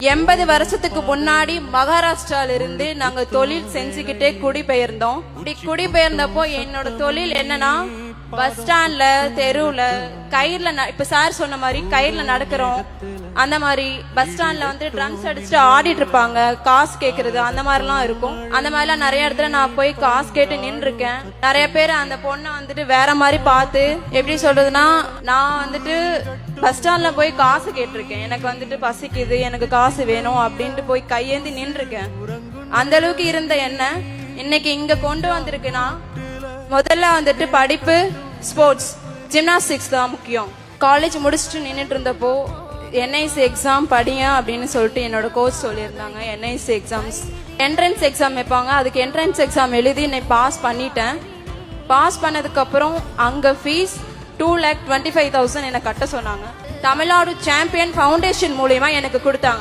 80 வருஷத்துக்கு முன்னாடி மகாராஷ்டிரால இருந்து நாங்க தொழில் செஞ்சுக்கிட்டே குடிபெயர்ந்தோம். இப்படி குடிபெயர்ந்தப்போ என்னோட தொழில் என்னன்னா பஸ் ஸ்டாண்ட்ல, தெருவுல, கயிறுல, இப்ப சார் சொன்ன மாதிரி கயிறுல நடக்கிறோம். அந்த மாதிரி பஸ் ஸ்டாண்ட்ல வந்து ட்ரம்ஸ் அடிச்சுட்டு ஆடிட்டு இருப்பாங்க, காசு கேக்குறது அந்த மாதிரிலாம் இருக்கும். அந்த மாதிரிலாம் நிறைய இடத்துல நான் போய் காசு கேட்டு நின்று இருக்கேன். நிறைய பேர் அந்த பொண்ணை வந்துட்டு வேற மாதிரி பார்த்து, எப்படி சொல்றதுன்னா, நான் வந்துட்டு பஸ் ஸ்டாண்ட்ல போய் காசு கேட்டிருக்கேன். எனக்கு வந்துட்டு பசிக்குது, எனக்கு காசு வேணும் அப்படின்ட்டு போய் கையேந்தி நின்று இருக்கேன். அந்த அளவுக்கு இருந்த என்ன இன்னைக்கு இங்க கொண்டு வந்திருக்குன்னா, முதல்ல வந்துட்டு படிப்பு, ஸ்போர்ட்ஸ், ஜிம்னாஸ்டிக்ஸ் தான் முக்கியம். காலேஜ் முடிச்சுட்டு நின்றுட்டு இருந்தப்போ என்ஐசி எக்ஸாம் படிங்க அப்படின்னு சொல்லிட்டு என்னோட கோச் சொல்லியிருந்தாங்க. என்ஐசி எக்ஸாம்ஸ் என்ட்ரன்ஸ் எக்ஸாம் வைப்பாங்க. அதுக்கு என்ட்ரன்ஸ் எக்ஸாம் எழுதி நான் பாஸ் பண்ணிட்டேன். பாஸ் பண்ணதுக்கு அப்புறம் அங்க ஃபீஸ் 2,25,000 எனக்கு கட்ட சொன்னாங்க. தமிழ்நாடு சாம்பியன் ஃபவுண்டேஷன் மூலியமா எனக்கு கொடுத்தாங்க.